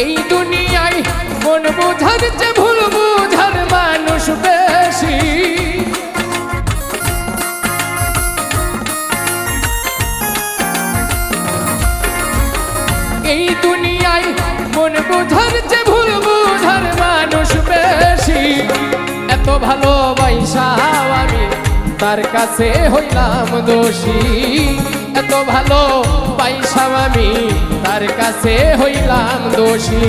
এই দুনিয়ায় মন বোঝার চেয়ে ভুল বোঝার মানুষ বেশি। এই দুনিয়ায় মন বোঝার চেয়ে ভুল বোঝার মানুষ বেশি। এত ভালোবাসাও আমি তার কাছে হইলাম দোষী। এত ভালোবাসাও আমি তার কাছে হইলাম দোষী।